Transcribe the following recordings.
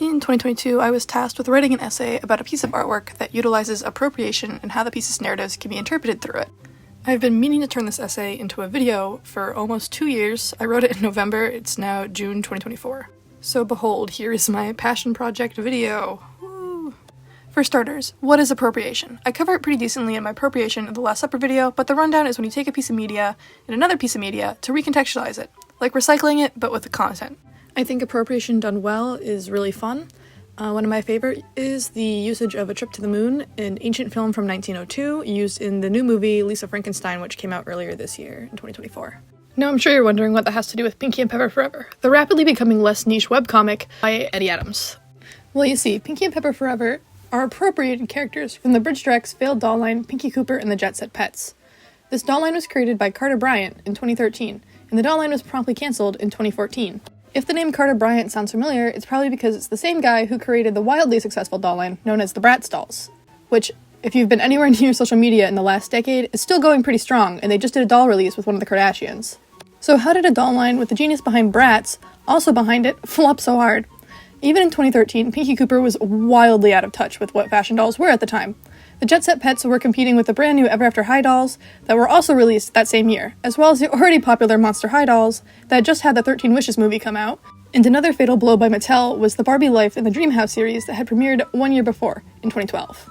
In 2022, I was tasked with writing an essay about a piece of artwork that utilizes appropriation and how the piece's narratives can be interpreted through it. I've been meaning to turn this essay into a video for almost 2 years. I wrote it in November, it's now June 2024. So behold, here is my passion project video. Woo. For starters, what is appropriation? I cover it pretty decently in my appropriation in the Last Supper video, but the rundown is when you take a piece of media and another piece of media to recontextualize it, like recycling it, but with the content. I think appropriation done well is really fun. One of my favorite is the usage of A Trip to the Moon, an ancient film from 1902, used in the new movie Lisa Frankenstein, which came out earlier this year in 2024. Now I'm sure you're wondering what that has to do with Pinky and Pepper Forever, the rapidly becoming less niche webcomic by Eddie Adams. Well, you see, Pinky and Pepper Forever are appropriated characters from the Bridge Direct's failed doll line Pinky Cooper and the Jet Set Pets. This doll line was created by Carter Bryant in 2013, and the doll line was promptly cancelled in 2014. If the name Carter Bryant sounds familiar, it's probably because it's the same guy who created the wildly successful doll line known as the Bratz dolls, which, if you've been anywhere near social media in the last decade, is still going pretty strong, and they just did a doll release with one of the Kardashians. So how did a doll line with the genius behind Bratz, also behind it, flop so hard? Even in 2013, Pinky Cooper was wildly out of touch with what fashion dolls were at the time. The Jet Set Pets were competing with the brand new Ever After High dolls that were also released that same year, as well as the already popular Monster High dolls that just had the 13 Wishes movie come out. And another fatal blow by Mattel was the Barbie Life in the Dreamhouse series that had premiered 1 year before, in 2012.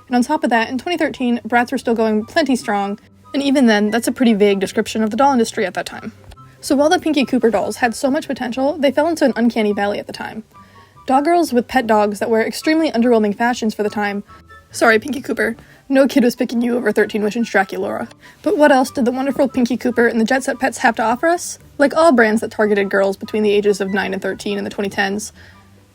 And on top of that, in 2013, Bratz were still going plenty strong, and even then, that's a pretty vague description of the doll industry at that time. So while the Pinky Cooper dolls had so much potential, they fell into an uncanny valley at the time. Doll girls with pet dogs that wear extremely underwhelming fashions for the time. Sorry, Pinky Cooper. No kid was picking you over 13 Wishes Draculaura. But what else did the wonderful Pinky Cooper and the Jet Set Pets have to offer us? Like all brands that targeted girls between the ages of 9 and 13 in the 2010s,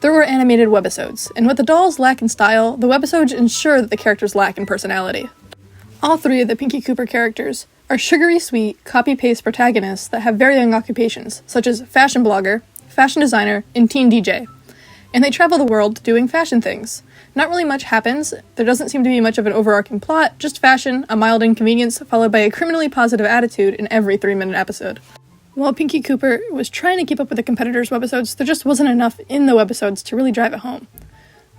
there were animated webisodes, and what the dolls lack in style, the webisodes ensure that the characters lack in personality. All three of the Pinky Cooper characters are sugary sweet, copy-paste protagonists that have varying occupations, such as fashion blogger, fashion designer, and teen DJ. And they travel the world doing fashion things. Not really much happens, there doesn't seem to be much of an overarching plot, just fashion, a mild inconvenience, followed by a criminally positive attitude in every 3-minute episode. While Pinky Cooper was trying to keep up with the competitors' webisodes, there just wasn't enough in the webisodes to really drive it home.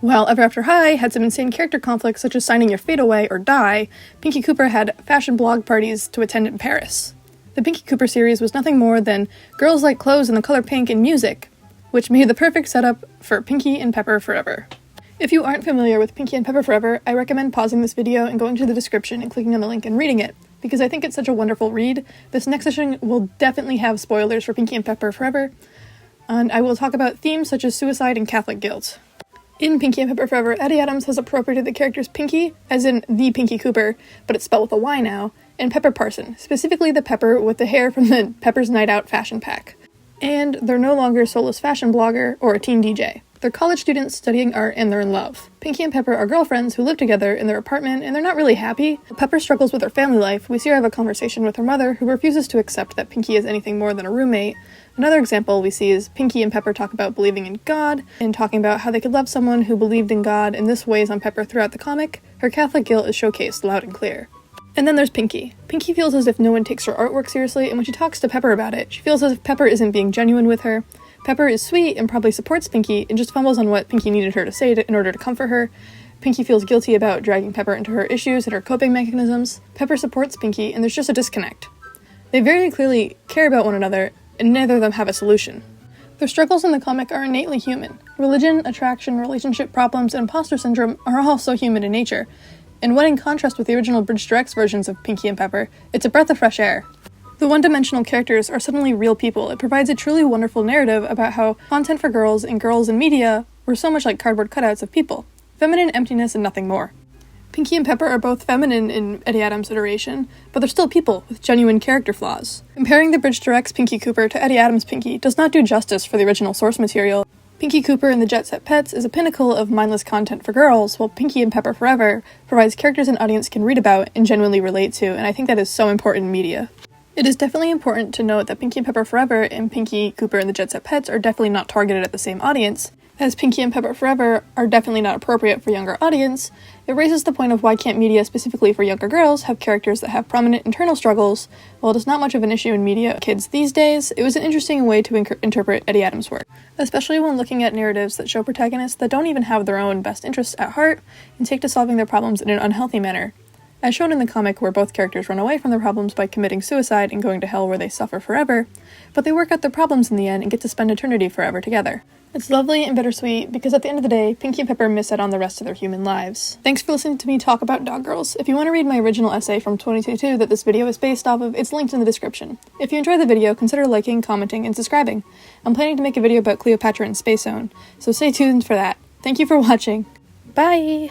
While Ever After High had some insane character conflicts such as signing your fate away or die, Pinky Cooper had fashion blog parties to attend in Paris. The Pinky Cooper series was nothing more than girls like clothes in the color pink and music, which made the perfect setup for Pinky and Pepper Forever. If you aren't familiar with Pinky and Pepper Forever, I recommend pausing this video and going to the description and clicking on the link and reading it, because I think it's such a wonderful read. This next session will definitely have spoilers for Pinky and Pepper Forever, and I will talk about themes such as suicide and Catholic guilt. In Pinky and Pepper Forever, Eddie Adams has appropriated the characters Pinky, as in the Pinky Cooper, but it's spelled with a Y now, and Pepper Parson, specifically the Pepper with the hair from the Pepper's Night Out fashion pack. And they're no longer a soulless fashion blogger or a teen DJ. They're college students studying art and they're in love. Pinky and Pepper are girlfriends who live together in their apartment and they're not really happy. Pepper struggles with her family life. We see her have a conversation with her mother who refuses to accept that Pinky is anything more than a roommate. Another example we see is Pinky and Pepper talk about believing in God and talking about how they could love someone who believed in God, and this weighs on Pepper throughout the comic. Her Catholic guilt is showcased loud and clear. And then there's Pinky. Pinky feels as if no one takes her artwork seriously, and when she talks to Pepper about it, she feels as if Pepper isn't being genuine with her. Pepper is sweet and probably supports Pinky and just fumbles on what Pinky needed her to say in order to comfort her. Pinky feels guilty about dragging Pepper into her issues and her coping mechanisms. Pepper supports Pinky, and there's just a disconnect. They very clearly care about one another, and neither of them have a solution. Their struggles in the comic are innately human. Religion, attraction, relationship problems, and imposter syndrome are all so human in nature. And when in contrast with the original Bridge Direct's versions of Pinky and Pepper, it's a breath of fresh air. The one-dimensional characters are suddenly real people. It provides a truly wonderful narrative about how content for girls and girls in media were so much like cardboard cutouts of people. Feminine emptiness and nothing more. Pinky and Pepper are both feminine in Eddie Adams' iteration, but they're still people with genuine character flaws. Comparing the Bridge Direct's Pinky Cooper to Eddie Adams' Pinky does not do justice for the original source material. Pinky Cooper and the Jet Set Pets is a pinnacle of mindless content for girls, while Pinky and Pepper Forever provides characters an audience can read about and genuinely relate to, and I think that is so important in media. It is definitely important to note that Pinky and Pepper Forever and Pinky Cooper and the Jet Set Pets are definitely not targeted at the same audience, As Pinky and Pepper Forever are definitely not appropriate for younger audience, it raises the point of why can't media specifically for younger girls have characters that have prominent internal struggles. While it is not much of an issue in media kids these days, it was an interesting way to interpret Eddie Adams' work, especially when looking at narratives that show protagonists that don't even have their own best interests at heart and take to solving their problems in an unhealthy manner. As shown in the comic where both characters run away from their problems by committing suicide and going to hell where they suffer forever, but they work out their problems in the end and get to spend eternity forever together. It's lovely and bittersweet because at the end of the day, Pinky and Pepper miss out on the rest of their human lives. Thanks for listening to me talk about Dog Girls. If you want to read my original essay from 2022 that this video is based off of, it's linked in the description. If you enjoyed the video, consider liking, commenting, and subscribing. I'm planning to make a video about Cleopatra and Space Zone, so stay tuned for that. Thank you for watching. Bye!